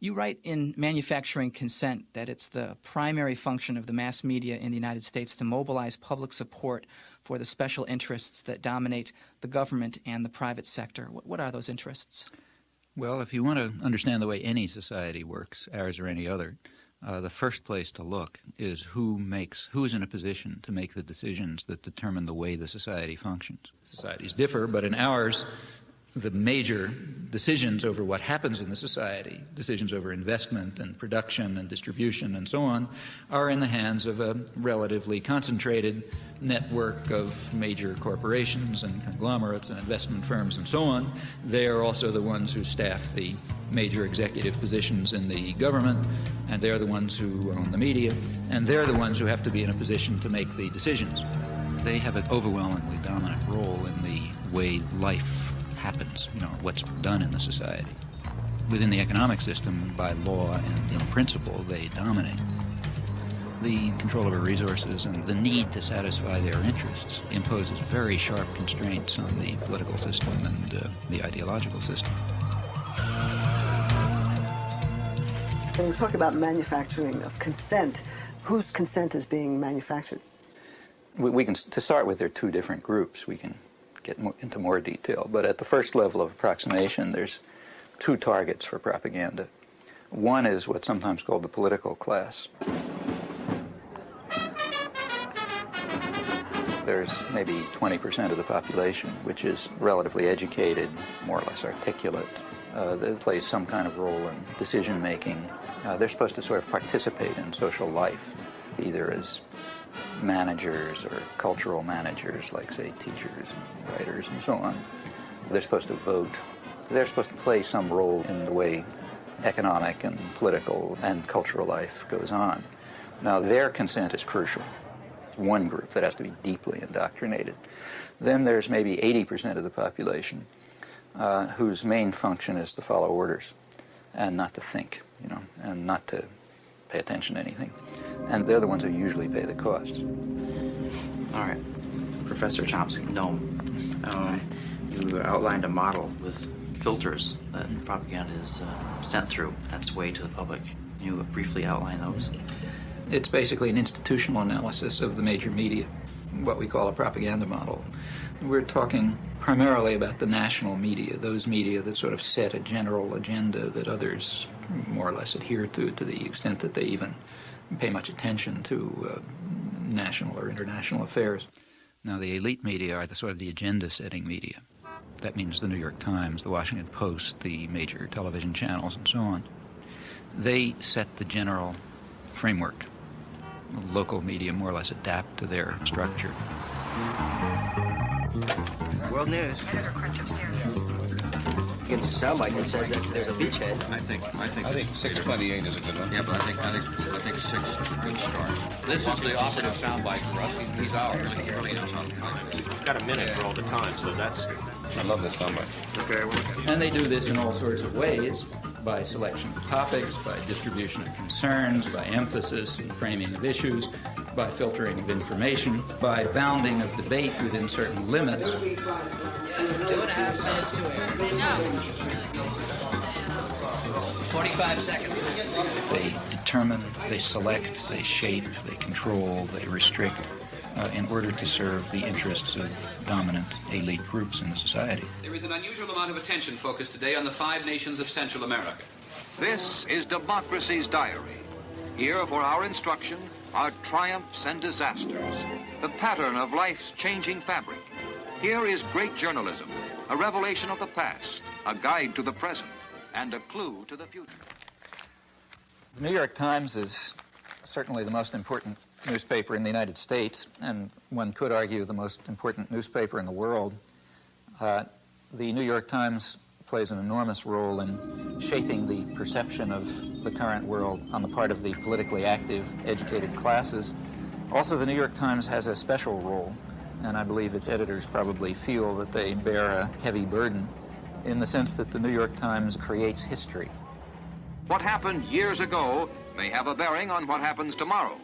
You write in Manufacturing Consent that it's the primary function of the mass media in the United States to mobilize public support for the special interests that dominate the government and the private sector. What are those interests? Well, if you want to understand the way any society works, ours or any other, the first place to look is who's in a position to make the decisions that determine the way the society functions. Societies differ, but in ours, the major decisions over what happens in the society, decisions over investment and production and distribution and so on, are in the hands of a relatively concentrated network of major corporations and conglomerates and investment firms and so on. They are also the ones who staff the major executive positions in the government, and they're the ones who own the media, and they're the ones who have to be in a position to make the decisions. They have an overwhelmingly dominant role in the way life happens, what's done in the society. Within the economic system, by law and in principle, they dominate. The control over resources and the need to satisfy their interests imposes very sharp constraints on the political system and the ideological system. When you talk about manufacturing of consent, whose consent is being manufactured? We can, to start with, there are two different groups. We can get into more detail, but at the first level of approximation, there's two targets for propaganda. One is what's sometimes called the political class. There's maybe 20% of the population which is relatively educated, more or less articulate. They play some kind of role in decision-making. They're supposed to sort of participate in social life, either as managers or cultural managers, like, say, teachers and writers and so on. They're supposed to vote. They're supposed to play some role in the way economic and political and cultural life goes on. Now, their consent is crucial. It's one group that has to be deeply indoctrinated. Then there's maybe 80% of the population whose main function is to follow orders and not to think, and not to pay attention to anything. And they're the ones who usually pay the costs. All right. Professor Chomsky, Noam, you outlined a model with filters that propaganda is sent through. That's way to the public. Can you briefly outline those? It's basically an institutional analysis of the major media, what we call a propaganda model. We're talking primarily about the national media, those media that sort of set a general agenda that others more or less adhere to the extent that they even pay much attention to national or international affairs. Now, the elite media are the sort of the agenda-setting media. That means the New York Times, the Washington Post, the major television channels, and so on. They set the general framework. Local media more or less adapt to their structure. World News. Begins to sound like it says that there's a beachhead. I think 628 is a good one. Yeah, but I think 6 is a good start. This is the operative soundbite for us. He's ours. He really knows how to time it. We've got a minute for all the time, so that's... I love this soundbite. Okay. And they do this in all sorts of ways, by selection of topics, by distribution of concerns, by emphasis and framing of issues, by filtering of information, by bounding of debate within certain limits. 2.5 minutes to air. 45 seconds. They determine, they select, they shape, they control, they restrict in order to serve the interests of dominant elite groups in the society. There is an unusual amount of attention focused today on the 5 nations of Central America. This is Democracy's Diary. Here for our instruction are triumphs and disasters, the pattern of life's changing fabric. Here is great journalism, a revelation of the past, a guide to the present, and a clue to the future. The New York Times is certainly the most important newspaper in the United States, and one could argue the most important newspaper in the world. The New York Times plays an enormous role in shaping the perception of the current world on the part of the politically active, educated classes. Also, the New York Times has a special role, and I believe its editors probably feel that they bear a heavy burden, in the sense that the New York Times creates history. What happened years ago may have a bearing on what happens tomorrow.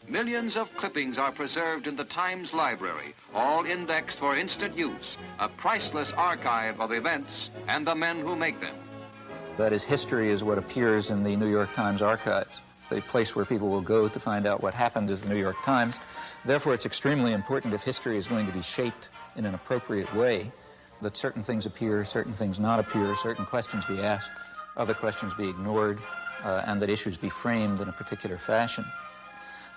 Millions of clippings are preserved in the Times library, all indexed for instant use, a priceless archive of events and the men who make them. That is, history is what appears in the New York Times archives, the place where people will go to find out what happened is the New York Times. Therefore, it's extremely important, if history is going to be shaped in an appropriate way, that certain things appear, certain things not appear, certain questions be asked, other questions be ignored, and that issues be framed in a particular fashion.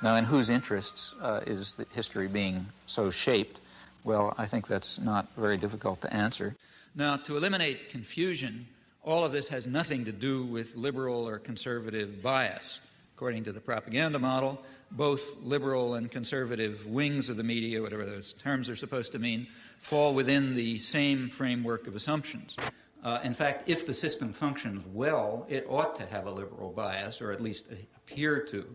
Now, in whose interests is the history being so shaped? Well, I think that's not very difficult to answer. Now, to eliminate confusion, all of this has nothing to do with liberal or conservative bias. According to the propaganda model, both liberal and conservative wings of the media, whatever those terms are supposed to mean, fall within the same framework of assumptions. In fact, if the system functions well, it ought to have a liberal bias, or at least appear to,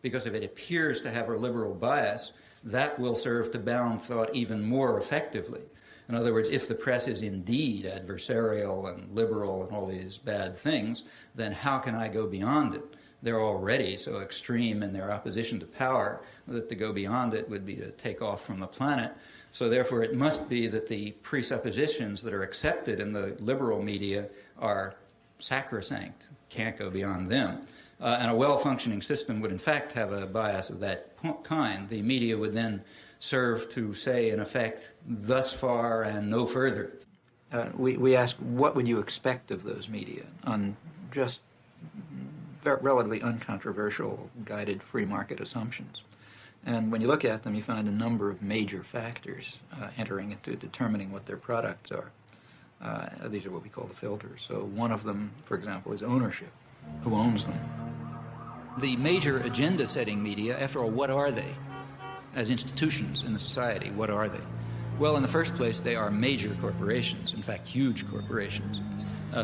because if it appears to have a liberal bias, that will serve to bound thought even more effectively. In other words, if the press is indeed adversarial and liberal and all these bad things, then how can I go beyond it? They're already so extreme in their opposition to power that to go beyond it would be to take off from the planet. So therefore, it must be that the presuppositions that are accepted in the liberal media are sacrosanct, can't go beyond them. And a well-functioning system would in fact have a bias of that kind. The media would then serve to say, in effect, thus far and no further. We ask, what would you expect of those media on just relatively uncontroversial, guided free market assumptions? And when you look at them, you find a number of major factors entering into determining what their products are. These are what we call the filters. So one of them, for example, is ownership. Who owns them? The major agenda-setting media, after all, what are they? As institutions in the society, what are they? Well, in the first place, they are major corporations, in fact, huge corporations.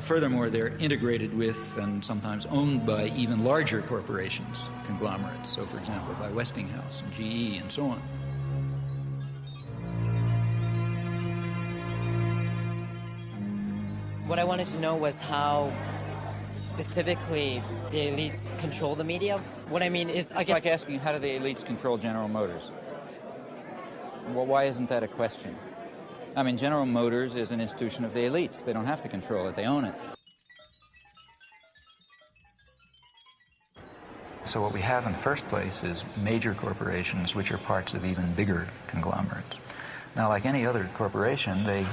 Furthermore, they're integrated with and sometimes owned by even larger corporations, conglomerates, so for example, by Westinghouse and GE and so on. What I wanted to know was how specifically the elites control the media. What I mean is, I guess... It's like asking, how do the elites control General Motors? Well, why isn't that a question? I mean, General Motors is an institution of the elites. They don't have to control it. They own it. So what we have in the first place is major corporations which are parts of even bigger conglomerates. Now, like any other corporation, they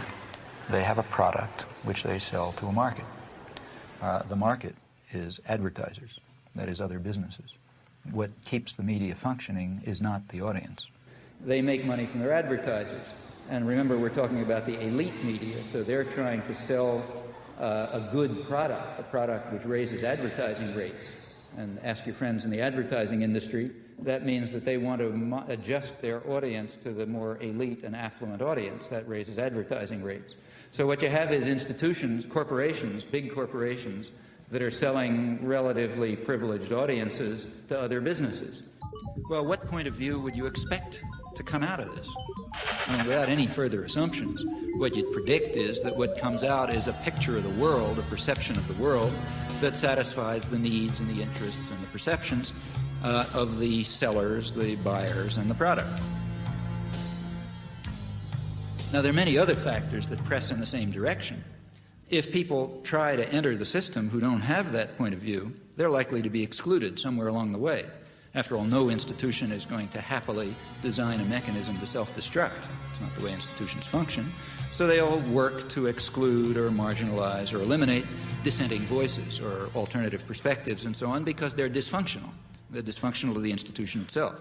have a product which they sell to a market. The market is advertisers, that is, other businesses. What keeps the media functioning is not the audience. They make money from their advertisers. And remember, we're talking about the elite media, so they're trying to sell a good product, a product which raises advertising rates. And ask your friends in the advertising industry, that means that they want to adjust their audience to the more elite and affluent audience. That raises advertising rates. So what you have is institutions, corporations, big corporations, that are selling relatively privileged audiences to other businesses. Well, what point of view would you expect to come out of this? I mean, without any further assumptions, what you'd predict is that what comes out is a picture of the world, a perception of the world, that satisfies the needs and the interests and the perceptions of the sellers, the buyers, and the product. Now, there are many other factors that press in the same direction. If people try to enter the system who don't have that point of view, they're likely to be excluded somewhere along the way. After all, no institution is going to happily design a mechanism to self-destruct. It's not the way institutions function. So they all work to exclude or marginalize or eliminate dissenting voices or alternative perspectives and so on because they're dysfunctional. They're dysfunctional to the institution itself.